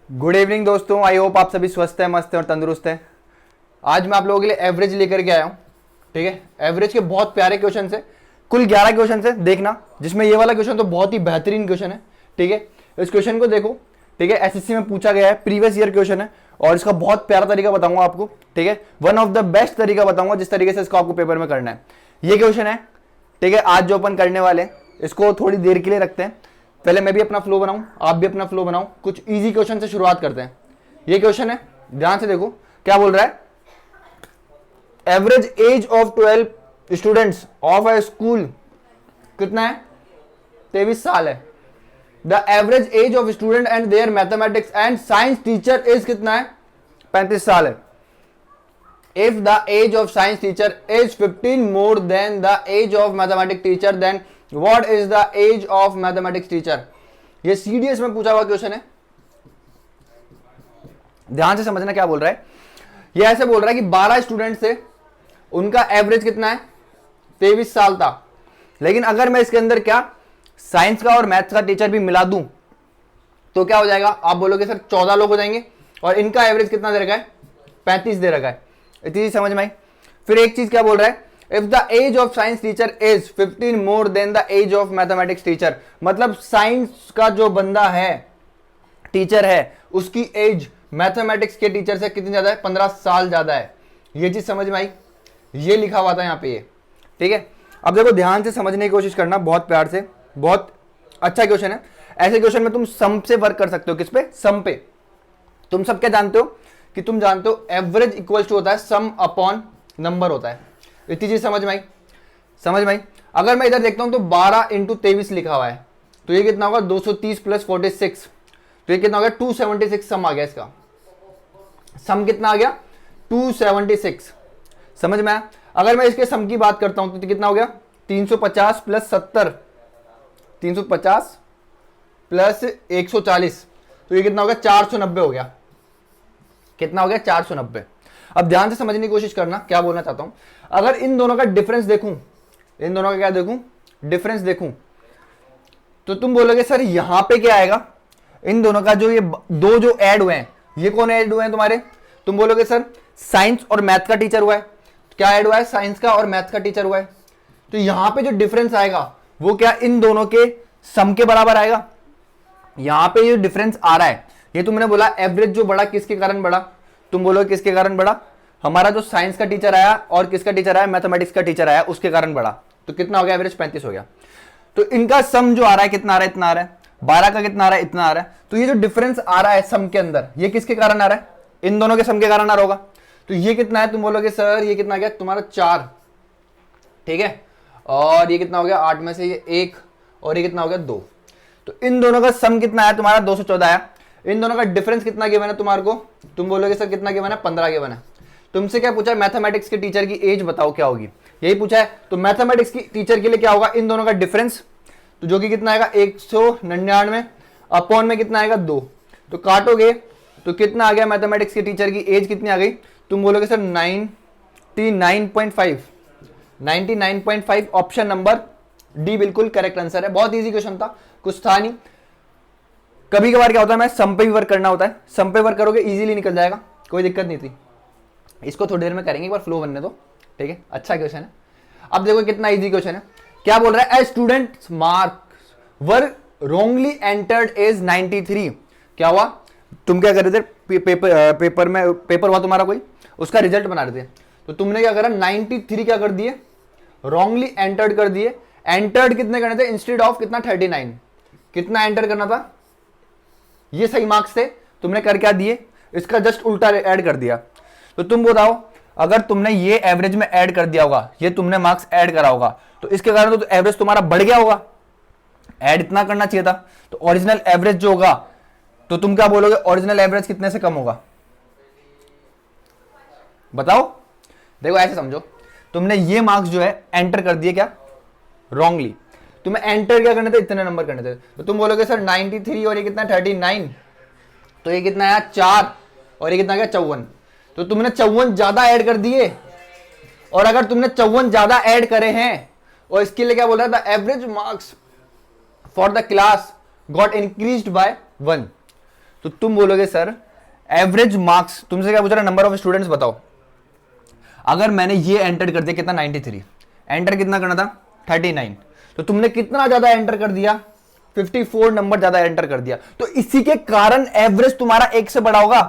Good evening दोस्तों, I hope आप सभी स्वस्थ हैं, मस्त हैं और तंदुरुस्त हैं। आज मैं आप लोगों के लिए एवरेज लेकर के आया हूँ। ठीक है, एवरेज के बहुत प्यारे क्वेश्चन है, कुल 11 क्वेश्चन है देखना, जिसमें ये वाला क्वेश्चन तो बहुत ही बेहतरीन क्वेश्चन है। ठीक है, इस क्वेश्चन को देखो। ठीक है, एसएससी में पूछा गया है, प्रीवियस ईयर क्वेश्चन है और इसका बहुत प्यारा तरीका बताऊंगा आपको। ठीक है, वन ऑफ द बेस्ट तरीका बताऊंगा जिस तरीके से इसको आपको पेपर में करना है। ये क्वेश्चन है। ठीक है, आज जो अपन करने वाले हैं इसको थोड़ी देर के लिए रखते हैं। पहले मैं भी अपना फ्लो बनाऊं, आप भी अपना फ्लो बनाओ। कुछ इजी क्वेश्चन से शुरुआत करते हैं। ये क्वेश्चन है, ध्यान से देखो क्या बोल रहा है। Average age of 12 students of a school कितना है? 23 साल है। The average age of student and their mathematics and science teacher is कितना है? 35 साल है। If the age of science teacher is 15 more than the age of mathematics teacher, then what is the age of mathematics teacher? ये CDS में पूछा हुआ question है, ध्यान से समझना क्या बोल रहा है। ये ऐसे बोल रहा है कि 12 स्टूडेंट थे, उनका एवरेज कितना है? 23 साल था। लेकिन अगर मैं इसके अंदर क्या साइंस का और मैथ्स का टीचर भी मिला दूं तो क्या हो जाएगा? आप बोलोगे सर 14 लोग हो जाएंगे और इनका एवरेज कितना दे रखा है? 35 दे रखा है। इतनी चीज समझ में आई। फिर एक चीज क्या बोल रहा है, if the age of science teacher is 15 more than the age of mathematics teacher, मतलब साइंस का जो बंदा है, टीचर है, उसकी एज मैथमेटिक्स के टीचर से कितनी ज्यादा है? 15 साल ज्यादा है। ये चीज समझ में आई, ये लिखा हुआ था यहाँ पे ये। ठीक है, अब देखो ध्यान से समझने की कोशिश करना, बहुत प्यार से। बहुत अच्छा क्वेश्चन है। ऐसे क्वेश्चन में तुम सम से वर्क कर सकते हो। किस पे? सम पे। तुम सब क्या जानते हो कि तुम जानते हो एवरेज इक्वल्स टू होता है सम अपॉन नंबर होता है। इतनी चीज समझ में आई? समझ में आई। अगर मैं इधर देखता हूं तो 12 इंटू 23 लिखा हुआ है, तो ये कितना होगा? 230 प्लस 46, तो ये कितना हो गया? 276 सम आ गया इसका। सम कितना आ गया? 276। समझ में आया? अगर मैं इसके सम की बात करता हूं तो कितना हो गया? 350 प्लस 70, 350 प्लस 140, तो ये कितना हो गया? 490 हो गया। कितना हो गया? 490। अब ध्यान से समझने की कोशिश करना, क्या बोलना चाहता हूं। अगर इन दोनों का डिफरेंस देखूं, इन दोनों का क्या देखूं? डिफरेंस देखूं, तो तुम बोलोगे सर यहां पे क्या आएगा? इन दोनों का जो ये दो जो ऐड हुए हैं, ये कौन ऐड हुए हैं तुम्हारे? तुम बोलोगे सर साइंस और मैथ का टीचर हुआ है। क्या ऐड हुआ है? साइंस का और मैथ का टीचर हुआ है। तो यहां पे जो डिफरेंस आएगा वो क्या इन दोनों के सम के बराबर आएगा? यहां पे ये डिफरेंस आ रहा है, ये तुमने बोला एवरेज जो बढ़ा किसके कारण बढ़ा? तुम बोलोगे किसके कारण बढ़ा? हमारा जो साइंस का टीचर आया और किसका टीचर आया? मैथमेटिक्स का टीचर आया, उसके कारण बढ़ा। तो कितना हो गया? एवरेज 35 हो गया। तो इनका सम जो आ रहा है कितना आ रहा है? इतना आ रहा है। 12 का कितना आ रहा है? इतना आ रहा है। तो ये जो डिफरेंस आ रहा है सम के अंदर, ये किसके कारण आ रहा है? इन दोनों के सम के कारण आ रहा होगा। तो ये कितना है? तुम बोलोगे सर ये कितना गया तुम्हारा? 4। ठीक है, और ये कितना हो गया? 8 में से ये 1, और ये कितना हो गया? 2। तो इन दोनों का सम कितना है तुम्हारा? 214 आया। इन दोनों का डिफरेंस कितना गिवन है तुम्हारे को? तुम बोलोगे सर कितना गिवन है? 15 गिवन है। तुमसे क्या पूछा है? मैथमेटिक्स के टीचर की एज बताओ क्या होगी, यही पूछा है। तो मैथमेटिक्स की टीचर के लिए क्या होगा? इन दोनों का डिफरेंस, तो जो कि कितना आएगा? 199 अपॉन में कितना आएगा? 2। तो काटोगे तो कितना आ गया? मैथमेटिक्स के टीचर की एज कितनी आ गई? तुम बोलोगे सर 99.5। 99.5 ऑप्शन नंबर डी बिल्कुल करेक्ट आंसर है। बहुत इजी क्वेश्चन था, कुछ था नहीं। कभी कभार क्या होता है, मैं सम पे भी वर्क करना होता है, सम पे वर्क करोगे इजीली निकल जाएगा, कोई दिक्कत नहीं थी। इसको थोड़ी देर में करेंगे, एक बार फ्लो बनने दो। ठीक है, अच्छा क्वेश्चन है। अब देखो कितना इजी क्वेश्चन है। क्या बोल रहा है? A students marks were wrongly entered is 93। क्या हुआ? तुम क्या कर रहे थे? पेपर में पेपर हुआ तुम्हारा कोई, उसका रिजल्ट बना रहे थे, तो तुमने क्या करा? 93 क्या कर दिए? रॉन्गली एंटर्ड कर दिए। एंटर्ड कितने करने थे? इंस्टेड ऑफ कितना? 39। कितना एंटर करना था? ये सही मार्क्स थे, तुमने कर क्या दिए? इसका जस्ट उल्टा ऐड कर दिया। तो तुम बताओ, अगर तुमने ये एवरेज में ऐड कर दिया होगा, ये तुमने मार्क्स ऐड करा होगा, तो इसके कारण तो एवरेज तुम्हारा बढ़ गया होगा। ऐड इतना करना चाहिए था। तो ओरिजिनल एवरेज जो होगा, तो तुम क्या बोलोगे? ओरिजिनल एवरेज कितने से कम होगा? बताओ। देखो ऐसे समझो, तुमने ये मार्क्स जो है एंटर कर दिए क्या? रॉन्गली। तुम्हें एंटर क्या करने थे? इतने नंबर करने थे। तो तुम बोलोगे सर 93 और ये कितना? 39, तो ये कितना आया? 4, और ये कितना गया? 54। तो तुमने 54 ज्यादा ऐड कर दिए। और अगर तुमने 54 ज्यादा ऐड करे हैं, और इसके लिए क्या बोल रहा है? The average marks for the class got increased by 1। तो तुम बोलोगे सर एवरेज मार्क्स, तुमसे क्या पूछ रहा है, नंबर ऑफ स्टूडेंट्स बताओ। अगर मैंने ये एंटर कर दिया कितना 93, एंटर कितना करना था 39, तो तुमने कितना ज्यादा एंटर कर दिया 54 नंबर ज्यादा एंटर कर दिया। तो इसी के कारण एवरेज तुम्हारा एक से बड़ा होगा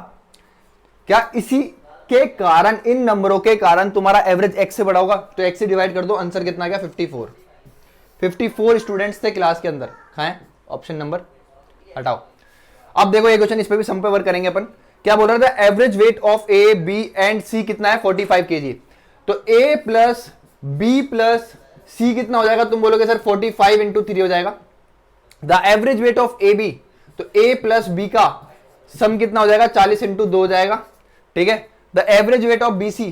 क्या, इसी के कारण, इन नंबरों के कारण तुम्हारा एवरेज x से बड़ा होगा। तो x से डिवाइड कर दो, आंसर कितना गया 54। 54 स्टूडेंट्स थे क्लास के अंदर, खाएं ऑप्शन नंबर हटाओ। अब देखो ये क्वेश्चन, इस पे भी सम पे वर्क करेंगे अपन। क्या बोल रहा था, average weight of A B and C कितना है 45 kg। तो a plus B plus C कितना हो जाएगा, तुम बोलोगे सर 45 इंटू 3 हो जाएगा। The average weight of A B, तो a प्लस बी का सम कितना हो जाएगा 40 इंटू 2 हो जाएगा, ठीक है। The average weight of B C,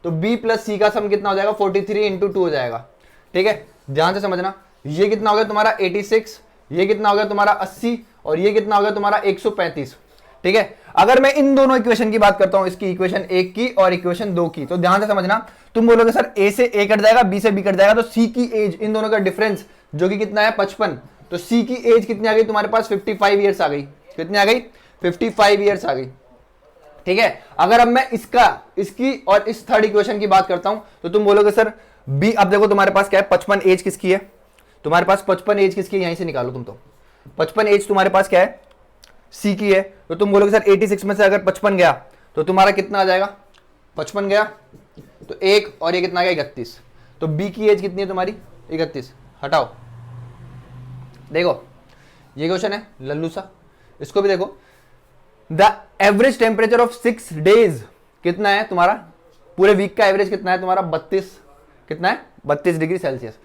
तो b प्लस सी का सम कितना हो जाएगा 43 इंटू 2 हो जाएगा, ठीक है। ध्यान से समझना, ये कितना हो गया तुम्हारा 86, ये कितना हो गया तुम्हारा 80, और ये कितना हो गया तुम्हारा 135, ठीक है। अगर मैं इन दोनों इक्वेशन की बात करता हूं, इसकी इक्वेशन 1 की और इक्वेशन 2 की, तो ध्यान से समझना, तुम बोलोगे सर a से a कट जाएगा, b से b कट जाएगा, तो c की एज, इन दोनों का डिफरेंस जो कि कितना है 55, तो c की एज कितनी आ गई तुम्हारे पास 55 ईयर्स आ गई। कितनी आ गई 55 ईयर्स आ गई, ठीक है। अगर अब मैं इसकी और इस थर्ड इक्वेशन की बात करता हूं, तो तुम बोलोगे सर बी, अब देखो तुम्हारे पास क्या है 55 एज किसकी है, तुम्हारे पास 55 एज किसकी है, यहीं से निकालो तुम। तो 55 एज तुम्हारे पास क्या है सी की है, तो तुम बोलोगे सर 86 में से अगर 55 गया तो तुम्हारा कितना आ जाएगा, 55 गया तो एक, और ये कितना आ गया 31, तो बी की एज कितनी है तुम्हारी 31, हटाओ। देखो ये क्वेश्चन है लल्लू सा, इसको भी देखो। The average temperature of 6 days कितना है तुम्हारा, पूरे वीक का एवरेज कितना है तुम्हारा 32, कितना है 32 degree Celsius.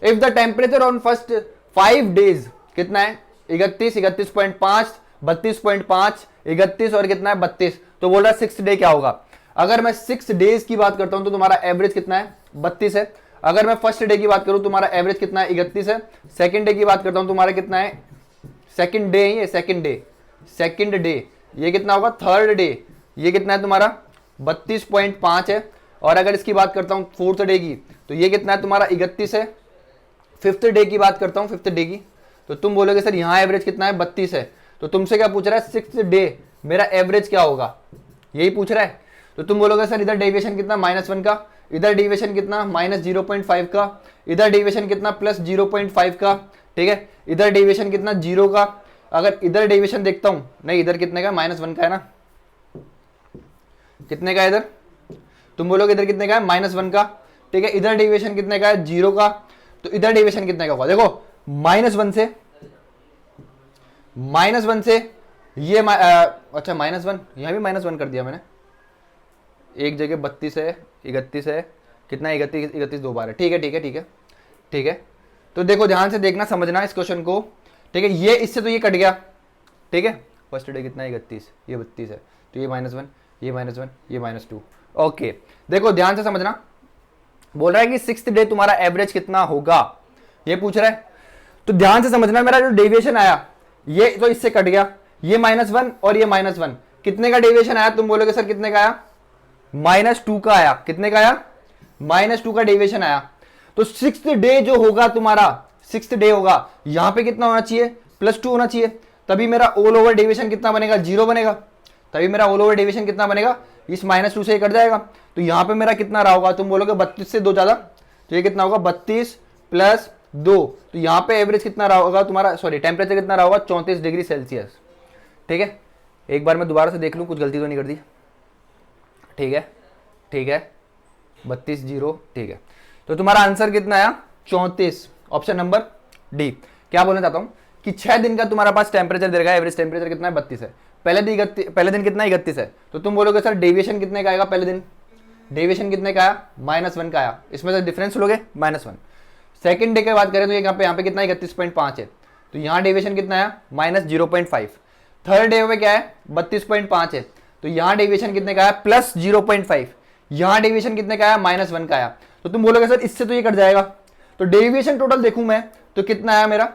If the temperature on first 5 days कितना है 31, 31.5, 32.5, 31 और कितना है 32, तो बोल रहा है 6 डे क्या होगा। अगर मैं 6 डेज की बात करता हूं तो तुम्हारा एवरेज कितना है 32 है। अगर मैं फर्स्ट डे की बात करूं तुम्हारा एवरेज कितना है 31 है। सेकंड डे की बात करता हूं तुम्हारा कितना है, सेकंड डे, ये सेकंड डे ये कितना होगा, थर्ड डे ये कितना है तुम्हारा 32.5 है। और अगर इसकी बात करता हूं फोर्थ डे की, तो ये कितना है तुम्हारा 31 है। फिफ्थ डे की बात करता हूं, फिफ्थ डे की, तो तुम बोलोगे सर यहां एवरेज कितना है 32 है। तो तुमसे क्या पूछ रहा है, 6th डे मेरा एवरेज क्या होगा, यही पूछ रहा है। तो तुम बोलोगे सर इधर डेविएशन कितना -1 का, इधर डेविएशन कितना -0.5 का, इधर डेविएशन कितना +0.5 का, ठीक है। इधर डेविएशन कितना 0 का। अगर इधर डेविएशन देखता हूं, नहीं इधर कितने का -1 का है ना, कितने का है इधर, तुम बोलोगे इधर कितने का है -1 का, ठीक है। इधर डेविएशन कितने का है 0 का, तो इधर डेविएशन कितने का होगा, देखो -1 से ये अच्छा -1, यहां भी -1 कर दिया मैंने, एक जगह 32 है, 31 है, कितना 31 दो बार है, ठीक है। तो देखो ध्यान से देखना, समझना इस क्वेश्चन को, ठीक है। ये इससे तो ये कट गया, ठीक है। फर्स्ट डे कितना 31, ये 32 है, तो ये -1, ये -1, ये -2, ओके। देखो ध्यान से समझना, बोल रहा है कि 6th डे तुम्हारा एवरेज कितना होगा, ये पूछ रहा है। तो ध्यान से समझना, मेरा जो डेविएशन आया ये तो इससे कट गया, ये -1 और ये -1, कितने का डेविएशन आया, तुम बोलोगे सर कितने का आया, -2 का आया। कितने का आया, -2 का डेविएशन आया। तो 6th डे जो होगा तुम्हारा, 6th डे होगा, यहां पे कितना होना चाहिए +2 होना चाहिए, तभी मेरा ऑल ओवर डेविएशन कितना बनेगा 0 बनेगा, तभी मेरा ऑल ओवर डेविएशन कितना बनेगा, इस -2 से कट जाएगा। तो यहां पे मेरा कितना रहा होगा, तुम बोलोगे 32 से 2 ज्यादा, तो ये कितना होगा 32 + 2, तो यहां पे एवरेज कितना रहा होगा तुम्हारा, सॉरी टेम्परेचर कितना रहा होगा 34 डिग्री सेल्सियस, ठीक है। एक बार मैं दोबारा से देख लूं, कुछ गलती तो नहीं कर दी, ठीक है 32 0, ठीक है। तो तुम्हारा आंसर कितना आया 34, ऑप्शन नंबर डी। क्या बोलना चाहता हूं कि 6 दिन का तुम्हारा पास टेम्परेचर दे रखा है, एवरेज टेम्परेचर कितना है 32 है, पहले दिन कितना 31 है, तो तुम बोलोगे सर डेविएशन कितने का आएगा, पहले दिन डेविएशन कितने का आया -1 का आया, इसमें से डिफरेंस लोगे -1। सेकंड डे की बात करें तो यहाँ पे कितना 31.5 है, तो यहाँ डेविएशन कितना आया -0.5। थर्ड डे पे क्या है 32.5 है, तो यहाँ डेविएशन कितने का आया +0.5, यहाँ डेविएशन कितने का आया -1 का आया। तो तुम बोलोगे सर इससे तो ये कट जाएगा, तो डेविएशन टोटल देखूं मैं तो कितना आया मेरा,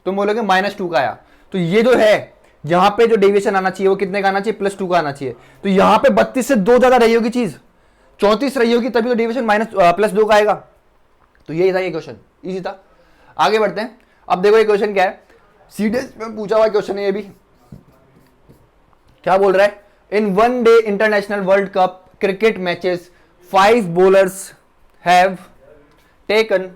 तुम बोलोगे -2 का आया। तो ये जो है यहाँ पे जो डेविएशन आना चाहिए वो कितने का आना चाहिए +2 का आना चाहिए, तो यहाँ पे 32 से 2 ज्यादा रही होगी चीज, 34 रही होगी, तभी तो डेविएशन +2 का आएगा। तो ये था ये क्वेश्चन, इजी था। आगे बढ़ते हैं। अब देखो ये क्वेश्चन क्या है, सीडीएस में पूछा हुआ क्वेश्चन है ये भी, क्या बोल रहा है, in one day international world cup cricket matches 5 bowlers have taken,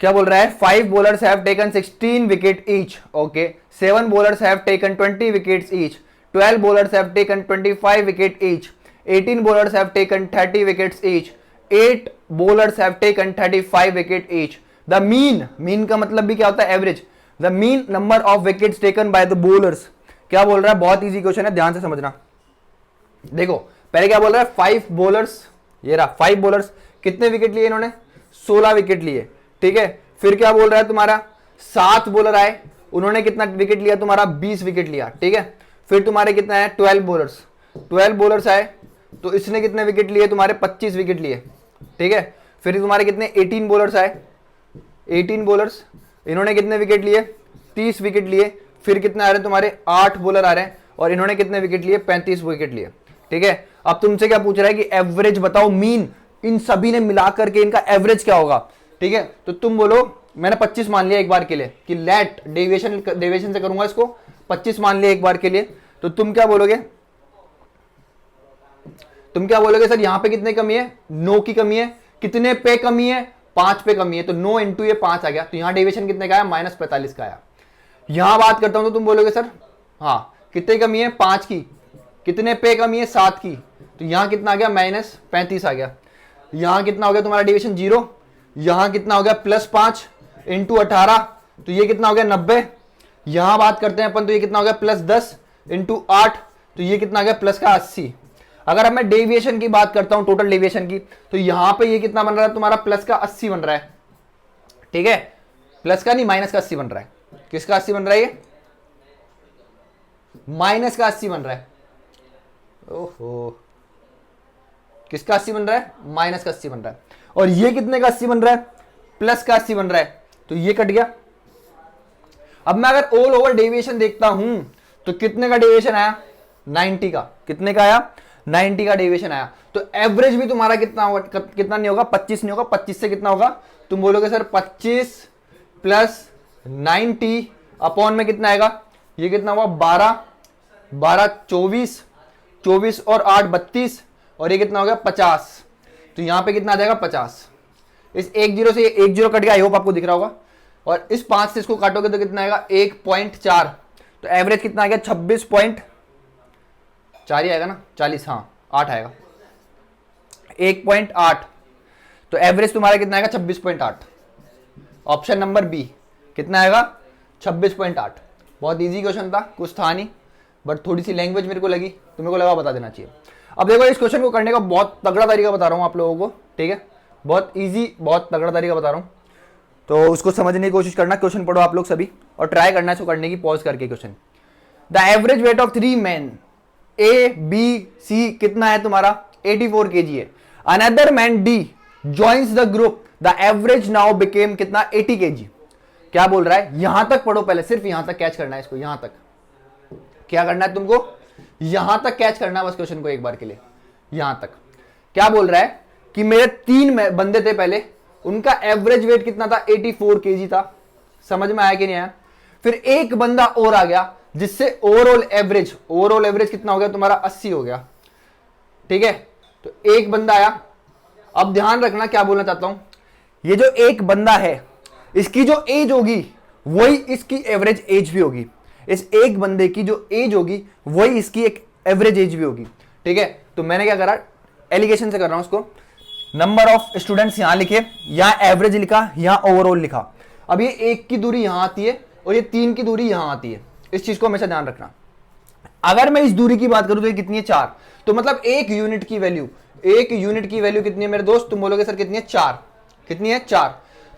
क्या बोल रहा है, 5 bowlers have taken 16 wicket each, okay, 7 bowlers have taken 20 wickets each, 12 bowlers have taken 25 wicket each, 18 bowlers have taken 30 wickets each, 8 bowlers have taken 35 wicket each. The mean का मतलब भी क्या होता है, average. The mean number of wickets taken by the bowlers. क्या बोल रहा है, बहुत इजी क्वेश्चन है, ध्यान से समझना. देखो पहले क्या बोल रहा है, 5 bowlers, ये रहा 5 bowlers, कितने विकेट लिए इन्होंने, 16 विकेट लिए, ठीक है. फिर क्या बोल रहा है तुम्हारा, 7 बॉलर आए, उन्होंने कितना विकेट लिया तुम्हारा, 20 विकेट लिया, ठीक है. फिर तुम्हारे कितना है, 12 बॉलर्स आए, तो इसने कितने विकेट लिए तुम्हारे, 25 विकेट लिए, ठीक है. फिर तुम्हारे कितने 18 बॉलर्स आए, 18 बॉलर्स, इन्होंने कितने विकेट लिए, 30 विकेट लिए. फिर कितने आ रहे हैं तुम्हारे, 8 बॉलर आ रहे हैं, और इन्होंने कितने विकेट लिए, 35 विकेट लिए, ठीक है. अब तुमसे क्या पूछ रहा है कि एवरेज बताओ, मीन, इन सभी ने मिलाकर के इनका एवरेज क्या होगा, ठीक है. तो तुम बोलो, मैंने 25 मान लिया एक बार के लिए कि लेट डेविएशन से करूंगा इसको, 25 मान लिया एक बार के लिए. तो तुम क्या बोलोगे, सर यहां पे कितने कमी है, 9 की कमी है. कितने पे कमी है, 5 पे कमी है. तो 9 इंटू ये 5 आ गया, तो यहां डेविएशन कितने का आया, -45 का आया. यहां बात करता हूं तो तुम बोलोगे सर हाँ कितने कमी है, 5 की. कितने पे कमी है, 7 की. तो यहां कितना आ गया, -35 आ गया. यहां कितना हो गया तुम्हारा डेविएशन, 0. यहां कितना हो गया, +5 इंटू 18, तो ये कितना हो गया, 90. यहां बात करते हैं अपन, तो ये कितना हो गया, +10 इंटू 8, तो ये कितना आ गया, प्लस का 80. अगर अब मैं डेविएशन की बात करता हूं, टोटल डेविएशन की, तो यहां पे ये कितना बन रहा है तुम्हारा, प्लस का 80 बन रहा है, ठीक है. प्लस का नहीं, माइनस का 80 बन रहा है. किसका 80 बन रहा है, ये माइनस का 80 बन रहा है. ओहो, किसका 80 बन रहा है, माइनस का 80 बन रहा है. और ये कितने का 80 बन रहा है, प्लस का 80 बन रहा है. तो ये कट गया. अब मैं अगर ऑल ओवर डेविएशन देखता हूं, तो कितने का डेविएशन आया, 90 का. कितने का आया, 90 का डेविएशन आया. तो एवरेज भी तुम्हारा कितना होगा, कितना नहीं होगा, 25 नहीं होगा. 25 से कितना होगा, तुम बोलोगे सर 25 प्लस 90 अपॉन में कितना आएगा, ये कितना हुआ, 12 24 और 8 32, और ये कितना हो गया, 50. तो यहां पे कितना आ जाएगा, 50. इस 1 0 से ये 1 0 कट गया, आई होप आपको दिख रहा होगा. और इस 5 से इसको काटोगे तो कितना आएगा, 1.4. तो एवरेज कितना आ गया, 26.4 ही आएगा ना, 40, हाँ 8 आएगा, 1.8. तो एवरेज तुम्हारा कितना आएगा, 26.8. ऑप्शन नंबर बी कितना आएगा, 26.8. बहुत इजी क्वेश्चन था, कुछ था नहीं, बट थोड़ी सी लैंग्वेज मेरे को लगी, तो मेरे को लगा बता देना चाहिए. अब देखो इस क्वेश्चन को करने का बहुत तगड़ा तरीका बता रहा हूं आप लोगों को, ठीक है. बहुत इजी, बहुत तगड़ा तरीका बता रहा हूं, तो उसको समझने की कोशिश करना. क्वेश्चन पढ़ो आप लोग सभी, और ट्राई करना है इसको करने की, पॉज करके question. The average weight of 3 man A B C कितना है तुम्हारा, 84 kg है. Another man D joins the group, the average now became कितना, 80 kg. क्या बोल रहा है, यहां तक पढ़ो पहले, सिर्फ यहां तक कैच करना है इसको. यहां तक क्या करना है तुमको, यहां तक कैच करना है बस क्वेश्चन को एक बार के लिए. यहां तक क्या बोल रहा है कि मेरे 3 बंदे थे पहले, उनका एवरेज वेट कितना था, 84 kg था. समझ में आया कि नहीं आया. फिर एक बंदा और आ गया, जिससे ओवरऑल एवरेज कितना हो गया तुम्हारा, 80 हो गया, ठीक है. तो एक बंदा आया. अब ध्यान रखना क्या बोलना चाहता हूं, ये जो एक बंदा है, इसकी जो एज होगी वही इसकी एवरेज एज भी होगी. इस एक बंदे की जो एज होगी वही इसकी एक एवरेज एज भी होगी, ठीक है. तो मैंने क्या करा, एलिगेशन से कर रहा हूं उसको. नंबर ऑफ स्टूडेंट्स यहां लिखे, यहां एवरेज लिखा, यहां ओवरऑल लिखा. अब ये 1 की दूरी यहां आती है और ये 3 की दूरी यहां आती है. इस चीज को हमेशा ध्यान रखना. अगर मैं इस दूरी की बात करूं तो ये कितनी है, 4. तो मतलब एक यूनिट की वैल्यू कितनी है मेरे दोस्त, तुम बोलोगे सर कितनी है, 4. कितनी है, 4.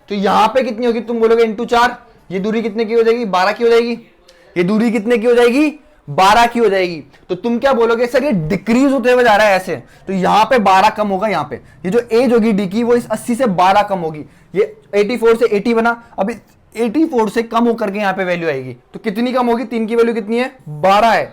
तो यहां पे कितनी होगी, तुम बोलोगे इंटू 4. ये दूरी कितने की हो जाएगी, 12 की हो जाएगी. ये दूरी कितने की हो जाएगी, 12 की हो जाएगी. तो तुम क्या बोलोगे, सर ये डिक्रीज होते हुए जा रहा है ऐसे, तो यहां पे 12 कम होगा. यहां पे ये जो एज होगी डी की, वो इस 80 से 12 कम होगी. ये 84 से 80 बना, अब 84 से कम होकर के यहां पे वैल्यू आएगी. तो कितनी कम होगी, 3 की वैल्यू कितनी है, 12 है.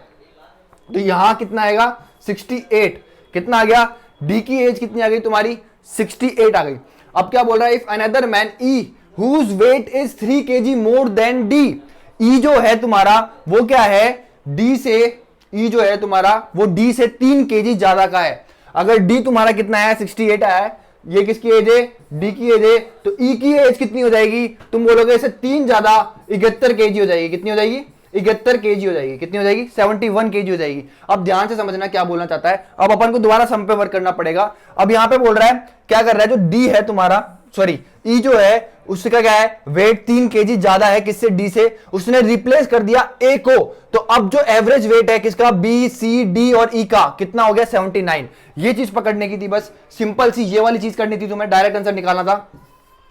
तो यहां कितना आएगा, 68. कितना आ गया, डी की एज कितनी आ गई तुम्हारी, 68 आ गई. अब क्या बोल रहा है, if another man E whose weight is 3 kg more than D. E जो है तुम्हारा वो क्या है, डी से ई जो है तुम्हारा वो डी से 3 केजी ज्यादा का है। अगर डी तुम्हारा कितना है 68 आया है, ये किसकी एज है, डी की एज है, तो ई की एज कितनी हो जाएगी, तुम बोलोगे इसे 3 ज्यादा 71 केजी हो जाएगी। कितनी हो जाएगी, 71 केजी हो जाएगी। कितनी हो जाएगी, 71 केजी हो जाएगी। अब ध्यान से समझना क्या बोलना चाहता है। अब अपन को दोबारा सम पे वर्क करना पड़ेगा। अब यहां पे बोल रहा है, क्या कर रहा है, जो डी है तुम्हारा, सॉरी ई जो है उसका क्या है, वेट 3 केजी ज्यादा है किससे, डी से, उसने रिप्लेस कर दिया ए को। तो अब जो एवरेज वेट है किसका, बी सी डी और ई का, कितना हो गया 79। ये चीज पकड़ने की थी, बस सिंपल सी ये वाली चीज करनी थी, तुम्हें डायरेक्ट आंसर निकालना था।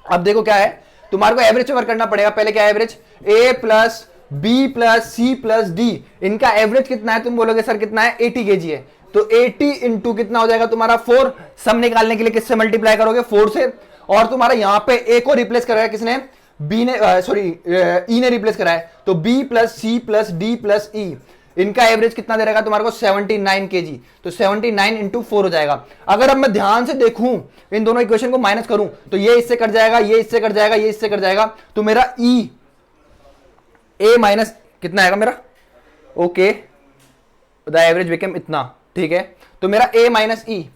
अब देखो क्या है, तुम्हारे को एवरेज पे वर्क करना पड़ेगा। पहले क्या है average, A plus B plus C plus D, इनका एवरेज कितना है, तुम बोलोगे सर कितना है, 80 केजी है। तो 80 इंटू कितना हो जाएगा तुम्हारा 4। सम निकालने के लिए किससे मल्टीप्लाई करोगे, 4 से। और तुम्हारा यहां पे ए को रिप्लेस कराया किसने, बी ने, सॉरी ई ने रिप्लेस कराया, तो B plus C plus D plus E, इनका एवरेज कितना दे रहेगा तुम्हारे को 79 केजी। तो 79 इंटू 4 हो जाएगा। अगर अब मैं ध्यान से देखूं, इन दोनों इक्वेशन को माइनस करूं, तो ये इससे कट जाएगा, ये इससे कट जाएगा, ये इससे कट जाएगा, तो मेरा ई ए माइनस कितना आएगा मेरा, ओके द एवरेज बिकम इतना, ठीक है। तो मेरा ए माइनस ई,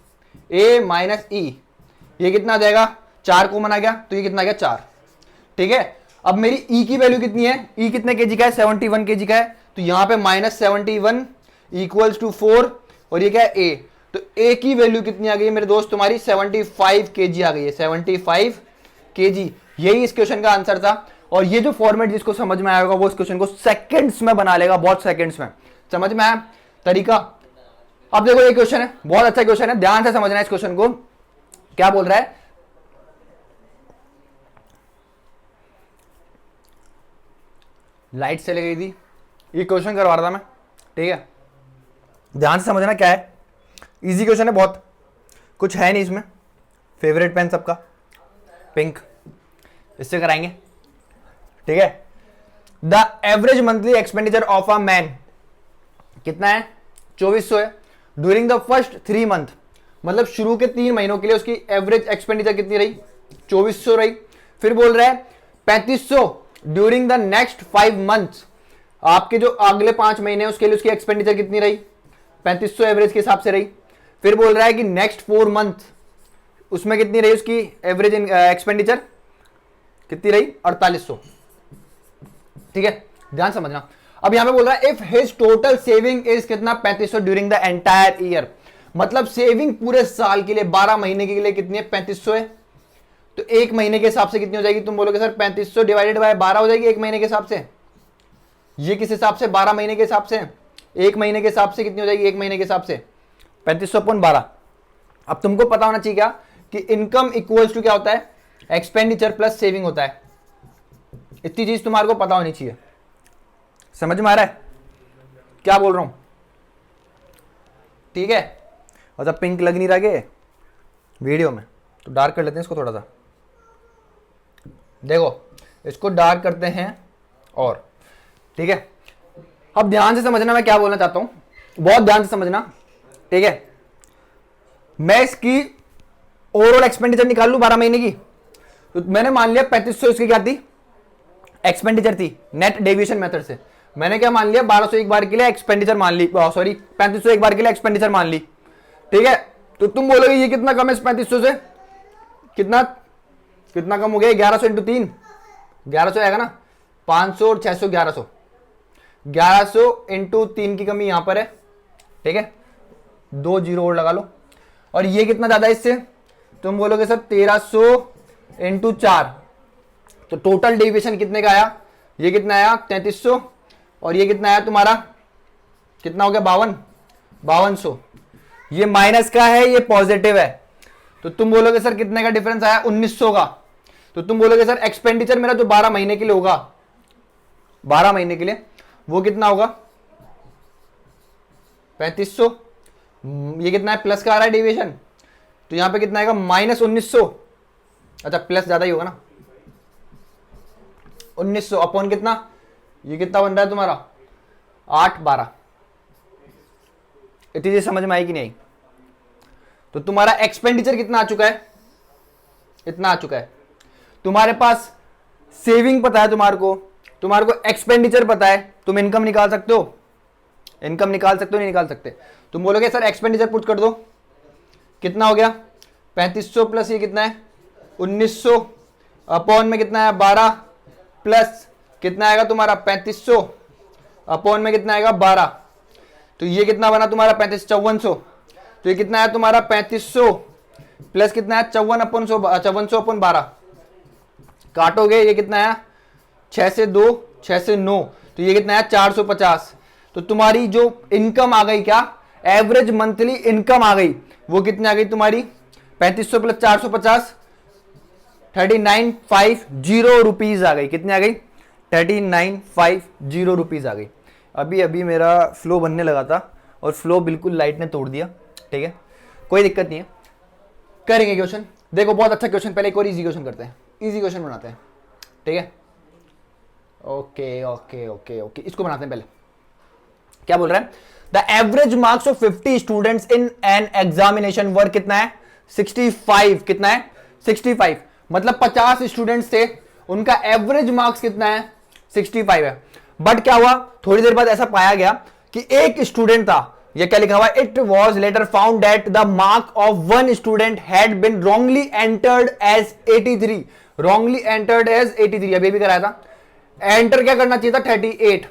ए माइनस ई, ये कितना आ जाएगा, 4 कॉमन आ गया, तो ये कितना आ गया 4, ठीक है। अब मेरी ई की वैल्यू कितनी है, ई कितने केजी का है, 71 केजी का है, तो यहां पे -71 इक्वल्स टू 4, और ये क्या है ए, तो ए की वैल्यू कितनी आ गई है मेरे दोस्त, तुम्हारी 75 केजी आ गई है, 75 केजी। यही इस क्वेश्चन का आंसर था। और ये जो फॉर्मेट जिसको समझ में आएगा वो इस क्वेश्चन को सेकंड्स में बना लेगा, बहुत सेकंड्स में। समझ में आया तरीका। अब देखो ये क्वेश्चन है, बहुत अच्छा क्वेश्चन है, ध्यान से समझना है इस क्वेश्चन को। क्या बोल रहा है, लाइट चली गई थी, ये क्वेश्चन करवा रहा था मैं, ठीक है। ध्यान से समझना क्या है, इजी क्वेश्चन है बहुत, कुछ है नहीं इसमें। फेवरेट पेन सबका पिंक, इससे कराएंगे, ठीक है। The average monthly expenditure of a man कितना है, 2400 है। ड्यूरिंग द फर्स्ट 3 मंथ, मतलब शुरू के 3 महीनों के लिए उसकी एवरेज एक्सपेंडिचर कितनी रही, 2400 रही। फिर बोल रहा है 3500 ड्यूरिंग द नेक्स्ट 5 मंथ्स, आपके जो अगले 5 महीने उसके लिए उसकी एक्सपेंडिचर कितनी रही, 3500 एवरेज के हिसाब से रही। फिर बोल रहा है कि नेक्स्ट 4 मंथ उसमें कितनी रही उसकी एवरेज एक्सपेंडिचर, कितनी रही 4800, ठीक है। ध्यान समझना। अब यहां पे बोल रहा है if his total saving is कितना, 3500 ड्यूरिंग द एंटायर ईयर, मतलब सेविंग पूरे साल के लिए 12 महीने के लिए कितनी है, 3500 है। तो एक महीने के हिसाब से कितनी हो जाएगी, तुम बोलोगे सर 3500 डिवाइडेड बाय 12 हो जाएगी एक महीने के हिसाब से। ये किस हिसाब से, 12 महीने के हिसाब से, एक महीने के हिसाब से कितनी हो जाएगी, एक महीने के हिसाब से 3500/12। अब तुमको पता होना चाहिए क्या कि इनकम इक्वल्स टू क्या होता है, एक्सपेंडिचर प्लस सेविंग होता है। इतनी चीज तुम्हारे को पता होनी चाहिए। समझ में आ रहा है क्या बोल रहा हूं, ठीक है। और जब पिंक लग नहीं रहा है वीडियो में, तो डार्क कर लेते हैं इसको थोड़ा सा। देखो इसको डार्क करते हैं, और ठीक है। अब ध्यान से समझना मैं क्या बोलना चाहता हूं, बहुत ध्यान से समझना, ठीक है। मैं इसकी ओवरऑल एक्सपेंडिचर निकाल लूं 12 महीने की, तो मैंने मान लिया 3500 इसकी क्या थी, एक्सपेंडिचर थी नेट डेविएशन मेथड से। मैंने क्या मान लिया, 1200 एक बार के लिए एक्सपेंडिचर मान ली, सॉरी 3500 एक बार के लिए एक्सपेंडिचर मान ली, ठीक है। तो तुम बोलोगे ये कितना कम है इस 3500 से, कितना कितना कम हो गया, 1100 इंटू 3, 1100 आएगा ना, 500 और 600 1100, 1100 इंटू 3 की कमी यहां पर है, ठीक है। 2 जीरो और लगा लो। और ये कितना ज्यादा है इससे, तुम बोलोगे सर 1300 इंटू 4, तो टोटल डेविएशन कितने का आया, ये कितना आया 3300, और ये कितना आया तुम्हारा, कितना हो गया 5200। ये माइनस का है, ये पॉजिटिव है, तो तुम बोलोगे सर कितने का डिफरेंस आया, 1900 का। तो तुम बोलोगे सर एक्सपेंडिचर मेरा जो 12 महीने के लिए होगा, 12 महीने के लिए वो कितना होगा 3500। ये कितना है, प्लस का आ रहा है डेविएशन, तो यहां पे कितना आएगा -1900। अच्छा प्लस ज्यादा ही होगा ना, 1900 अपॉन कितना, ये कितना बन रहा है तुम्हारा 812। इतनी चीज समझ में आई कि नहीं। तो तुम्हारा एक्सपेंडिचर कितना आ चुका है, इतना आ चुका है। तुम्हारे पास सेविंग पता है, तुम्हारे को एक्सपेंडिचर पता है, तुम इनकम निकाल सकते हो। इनकम निकाल सकते हो नहीं निकाल सकते? तुम बोलोगे सर एक्सपेंडिचर पुट कर दो, कितना हो गया 3500 प्लस ये कितना है 1900 अपॉन में कितना है 12 प्लस कितना आएगा तुम्हारा 3500 अपॉन में कितना आएगा 12, तो ये कितना बना तुम्हारा 5400, तो ये कितना है तुम्हारा 3500 प्लस कितना है 5400 अपॉन 12, काटोगे ये कितना है 6 से 2 6 से 9, तो ये कितना है 450। तो तुम्हारी जो इनकम आ गई, क्या एवरेज मंथली इनकम आ गई, वो कितनी आ गई तुम्हारी 3500 प्लस 450 3950 रुपीज आ गई। कितनी आ गई 3950 रुपीज आ गई। अभी अभी मेरा फ्लो बनने लगा था और फ्लो बिल्कुल लाइट ने तोड़ दिया, ठीक है, कोई दिक्कत नहीं है, करेंगे क्वेश्चन। देखो बहुत अच्छा क्वेश्चन, पहले एक और इजी क्वेश्चन करते हैं, इजी क्वेश्चन बनाते हैं, ठीक है। ओके ओके ओके ओके, इसको बनाते हैं पहले। क्या बोल रहा है, the average marks of 50 students in an examination were कितना है 65, कितना है 65, मतलब 50 स्टूडेंट्स थे, उनका एवरेज मार्क्स कितना है 65 है। बट क्या हुआ, थोड़ी देर बाद ऐसा पाया गया कि एक स्टूडेंट था, ये क्या लिखा हुआ, it was later found that the mark of one student had been wrongly entered as 83, wrongly entered as 83, अभी भी कराया था, एंटर क्या करना चाहिए था 38।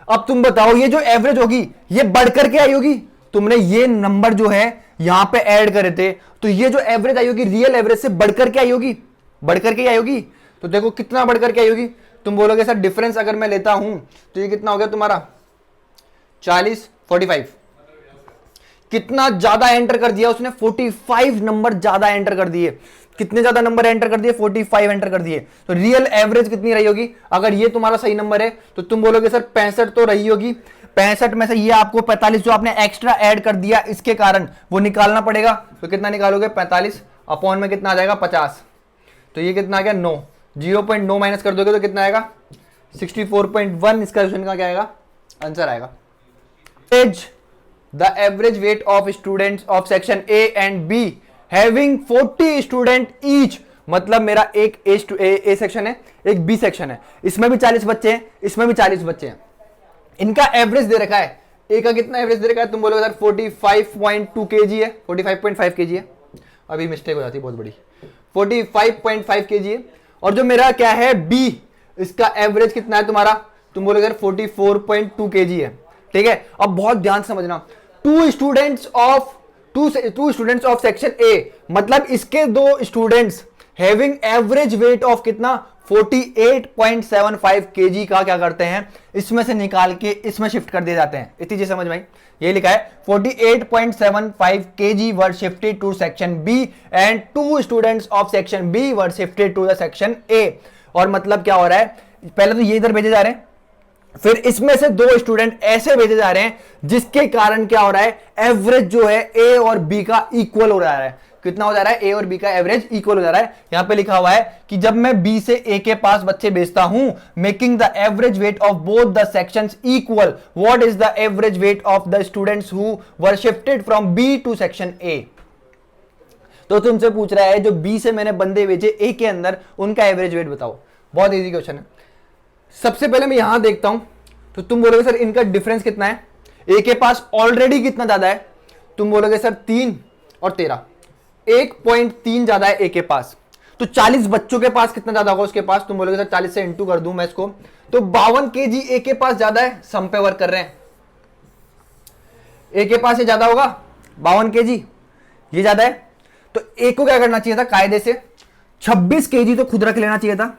अब तुम बताओ ये जो एवरेज होगी ये बढ़कर के आई होगी, तुमने ये नंबर जो है यहां पे ऐड करे थे, तो ये जो एवरेज आई होगी रियल एवरेज से बढ़कर के आई होगी, बढ़कर के आई होगी। तो देखो कितना बढ़कर के आई होगी, तुम बोलोगे सर डिफरेंस अगर मैं लेता हूं तो ये कितना हो गया तुम्हारा 40 45, कितना ज्यादा एंटर कर दिया उसने 45 नंबर ज्यादा एंटर कर दिए। कितने ज्यादा नंबर एंटर कर दिए 45 एंटर कर दिए। तो रियल एवरेज कितनी रही होगी, अगर ये तुम्हारा सही नंबर है तो तुम बोलोगे सर 65 तो रही होगी, 65 में से ये आपको 45 जो आपने एक्स्ट्रा ऐड कर दिया इसके कारण वो निकालना पड़ेगा। तो कितना निकालोगे 45 अपॉन में कितना आ जाएगा 50, तो ये कितना आ गया 9, 0.9 माइनस कर दोगे तो कितना आएगा 64.1, इसका क्वेश्चन का क्या आएगा आंसर आएगा। The average weight of students of section A and B having 40 student each, मतलब मेरा एक A सेक्शन है एक B सेक्शन है, इसमें भी 40 बच्चे हैं इसमें भी 40 बच्चे हैं, इनका एवरेज दे रखा है, ए का कितना एवरेज दे रखा है, तुम बोलोगे सर 45.2 kg है, 45.5 kg है, अभी मिस्टेक हो जाती है बहुत बड़ी, 45.5 kg है। और जो मेरा क्या है B, इसका एवरेज कितना है तुम्हारा, तुम बोलोगे सर 44.2 kg है, ठीक है। अब बहुत ध्यान से समझना, two students of section A, मतलब इसके दो students having average weight of कितना 48.75 kg का क्या करते हैं, इसमें से निकाल के इसमें शिफ्ट कर दिए जाते हैं। इतनी चीज समझ में आई, ये लिखा है 48.75 kg were shifted to section B and two students of section B were shifted to the section A. और मतलब क्या हो रहा है, पहले तो ये इधर भेजे जा रहे हैं, फिर इसमें से दो स्टूडेंट ऐसे भेजे जा रहे हैं जिसके कारण क्या हो रहा है, एवरेज जो है ए और बी का इक्वल हो रहा है। कितना हो जा रहा है, ए और बी का एवरेज इक्वल हो जा रहा है। यहां पे लिखा हुआ है कि जब मैं बी से ए के पास बच्चे भेजता हूं, making the average weight of both the sections equal, what is the average weight of the students who were shifted from B to section A. तो तुमसे पूछ रहा है जो बी से मैंने बंदे भेजे ए के अंदर, उनका एवरेज वेट बताओ। बहुत इजी क्वेश्चन है। सबसे पहले मैं यहां देखता हूं, तो तुम बोलोगे सर इनका डिफरेंस कितना है, ए के पास ऑलरेडी कितना ज्यादा है, तुम बोलोगे सर 3 और 13, 1.3 ज्यादा है ए के पास। तो 40 बच्चों के पास कितना ज्यादा होगा उसके पास, तुम बोलोगे सर 40 से इंटू कर दूं मैं इसको, तो 52 kg ए के पास ज्यादा है, सम पे वर्क कर रहे हैं, ए के पास ये ज्यादा होगा 52 kg, ये ज्यादा है। तो ए को क्या करना चाहिए था, कायदे से 26 kg तो खुद रख लेना चाहिए था,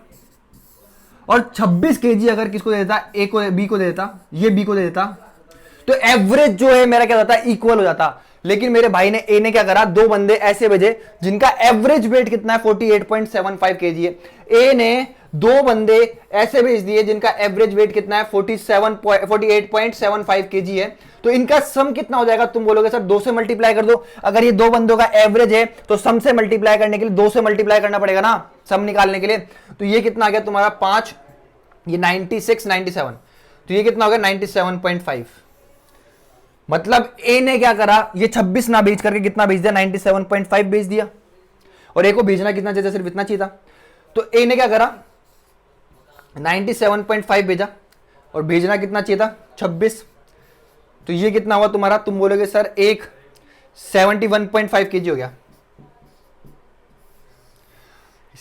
और 26 kg अगर किसको दे देता, ए को, बी को दे देता, ये बी को दे देता, तो एवरेज जो है मेरा क्या होता, इक्वल हो जाता। लेकिन मेरे भाई ने, ए ने क्या करा, दो बंदे ऐसे भेजे जिनका एवरेज वेट कितना है 48.75 kg है। ए ने दो बंदे ऐसे भेज दिए जिनका एवरेज वेट कितना है 48.75 kg है। तो इनका सम कितना हो जाएगा, तुम बोलोगे सर 2 से मल्टीप्लाई कर दो। अगर ये दो बंदों का एवरेज है तो सम से मल्टीप्लाई करने के लिए 2 से मल्टीप्लाई करना पड़ेगा ना, सम निकालने के लिए। तो ये कितना आ गया तुम्हारा 5, ये 96, 97, तो ये कितना हो गया 97.5। मतलब ए ने क्या करा, ये 26 ना भेज करके कितना भेज दिया, 97.5 भेज दिया। और ए को भेजना कितना चाहिए, सिर्फ इतना चाहिए था। तो ए ने क्या करा, 97.5 भेजा, और भेजना कितना चाहिए था 26। तो ये कितना हुआ तुम्हारा, तुम बोलोगे सर एक 71.5 केजी हो गया।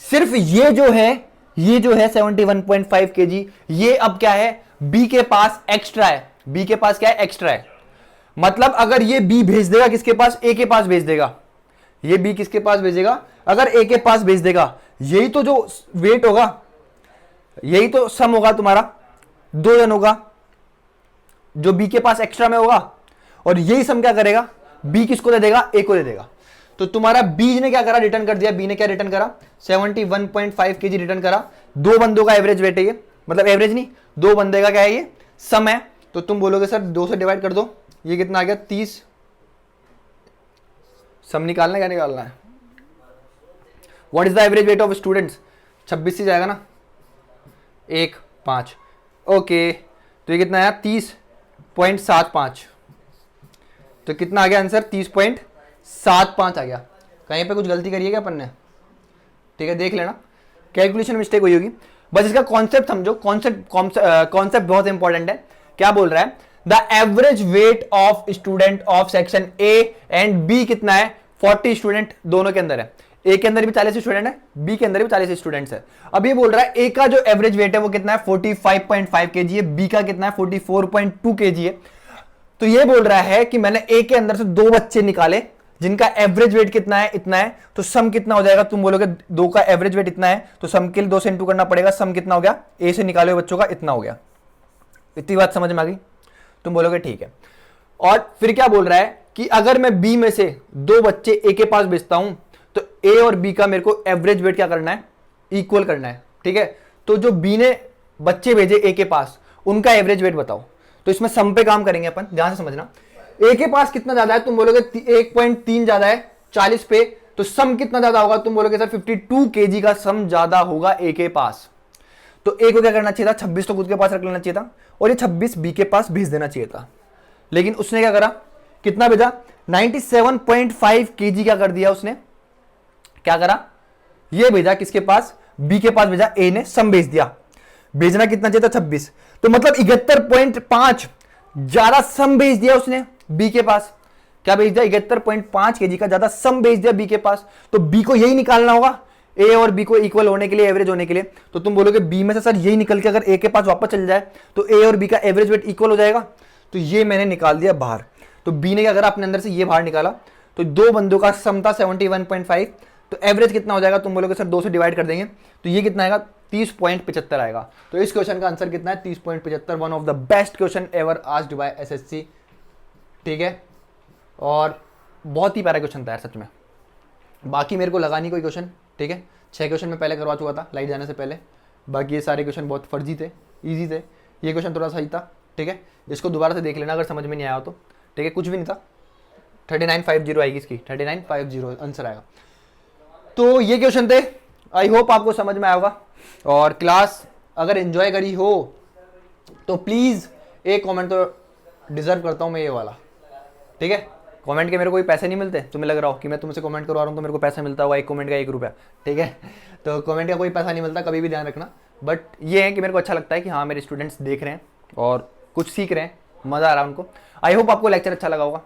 सिर्फ ये जो है 71.5 केजी, ये अब क्या है, बी के पास एक्स्ट्रा है। बी के पास क्या है, एक्स्ट्रा है। मतलब अगर ये बी भेज देगा किसके पास, ए के पास भेज देगा, ये बी किसके पास भेजेगा, अगर ए के पास भेज देगा, यही तो जो वेट होगा, यही तो सम होगा तुम्हारा, 2 जन होगा जो बी के पास एक्स्ट्रा में होगा, और यही सम क्या करेगा, बी किसको दे देगा, ए को दे देगा। तो तुम्हारा बी ने क्या करा, रिटर्न कर दिया, बी ने क्या रिटर्न करा, 71.5 केजी रिटर्न करा। 2 बंदों का एवरेज वेट है ये, मतलब एवरेज नहीं, 2 बंदे का क्या है ये, सम है। तो तुम बोलोगे सर 2 से डिवाइड कर दो, ये कितना आ गया 30। सम निकालना, क्या निकालना है, what is the average weight of students, 26 से जाएगा ना, 1 5, ओके। तो ये कितना आया 30.75, तो कितना आ गया आंसर, 30.75 आ गया। कहीं पे कुछ गलती करी है क्या अपन ने, ठीक है देख लेना, कैलकुलेशन मिस्टेक हुई होगी, बस इसका कॉन्सेप्ट समझो। कॉन्सेप्ट बहुत इंपॉर्टेंट है। क्या बोल रहा है, the average weight of student of section A and B कितना है, 40 स्टूडेंट दोनों के अंदर है, ए के अंदर भी 40 स्टूडेंट है, बी के अंदर भी 40 स्टूडेंट्स है। अब ये बोल रहा है ए का जो एवरेज वेट है वो कितना है, 45.5 केजी है, बी का कितना है 44.2 केजी है। तो ये बोल रहा है कि मैंने ए के अंदर से 2 बच्चे निकाले जिनका एवरेज वेट कितना है, इतना है, तो सम कितना हो जाएगा, तुम बोलोगे 2 का एवरेज वेट इतना है, तो सम के लिए 2 से इंटू करना पड़ेगा, सम कितना हो गया, ए से निकाले हुए बच्चों का इतना हो गया। इतनी बात समझ में आ गई, तुम बोलोगे ठीक है। और फिर क्या बोल रहा है कि अगर मैं बी में से 2 बच्चे ए के पास भेजता हूं, तो ए और बी का मेरे को एवरेज वेट क्या करना है, इक्वल करना है, ठीक है। तो जो बी ने बच्चे भेजे ए के पास, उनका एवरेज वेट बताओ। तो इसमें सम पे काम करेंगे अपन, ध्यान से समझना। ए के पास कितना ज्यादा है, तुम बोलोगे 1.3 ज्यादा है 40 पे, तो सम कितना ज्यादा होगा, तुम बोलोगे सर 52 केजी का सम ज्यादा होगा ए के पास। तो ए को क्या करना चाहिए था, 26 तो खुद के पास रख लेना चाहिए था, और ये 26 बी के पास भेज देना चाहिए था। लेकिन उसने क्या करा, कितना भेजा, 97.5 केजी क्या कर दिया उसने, क्या करा, ये भेजा किसके पास, बी के पास भेजा, ए ने सम भेज दिया। भेजना कितना चाहिए था, 26, तो मतलब 71.5 ज्यादा सम भेज दिया उसने बी के पास। क्या भेज दिया, 71.5 केजी का ज्यादा सम भेज दिया बी के पास। तो बी को यही निकालना होगा, ए और बी को इक्वल होने के लिए, एवरेज होने के लिए। तो तुम बोलोगे बी में से सर यही निकल के अगर ए के पास वापस चल जाए तो ए और बी का एवरेज वेट इक्वल हो जाएगा। तो ये मैंने निकाल दिया बाहर। तो बी ने क्या करा, अपने अंदर से ये बाहर निकाला, तो 2 बंदों का सम था 71.5, तो एवरेज कितना हो जाएगा, तुम बोलोगे सर 2 से डिवाइड कर देंगे, तो ये कितना आएगा, 30.75 आएगा। तो इस क्वेश्चन का आंसर कितना है, 30.75, one of the best question ever asked by SSC, ठीक है। और बहुत ही प्यारा क्वेश्चन था यार सच में, बाकी मेरे को लगा नहीं कोई क्वेश्चन, ठीक है। 6 क्वेश्चन मैं पहले करवा चुका था लाइट जाने से पहले, बाकी ये सारे क्वेश्चन बहुत फर्जी थे, ईजी थे, ये क्वेश्चन थोड़ा सही था, ठीक है। इसको दोबारा से देख लेना अगर समझ में नहीं आया हो तो, ठीक है। कुछ भी नहीं था, 3950 आएगी इसकी, 3950 आंसर आएगा। तो ये क्वेश्चन थे, आई होप आपको समझ में आया होगा। और क्लास अगर एंजॉय करी हो तो प्लीज़ एक कमेंट तो डिजर्व करता हूँ मैं ये वाला, ठीक है। कमेंट के मेरे को कोई पैसे नहीं मिलते, तुम्हें लग रहा हो कि मैं तुमसे कमेंट करवा रहा हूँ तो मेरे को पैसा मिलता होगा, एक कमेंट का 1 रुपया, ठीक है। तो कमेंट का कोई पैसा नहीं मिलता, कभी भी ध्यान रखना। बट ये है कि मेरे को अच्छा लगता है कि हाँ मेरे स्टूडेंट्स देख रहे हैं और कुछ सीख रहे हैं, मज़ा आ रहा है उनको। आई होप आपको लेक्चर अच्छा लगा होगा।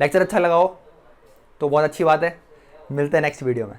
लेक्चर अच्छा लगा हो तो बहुत अच्छी बात है, मिलते हैं नेक्स्ट वीडियो में।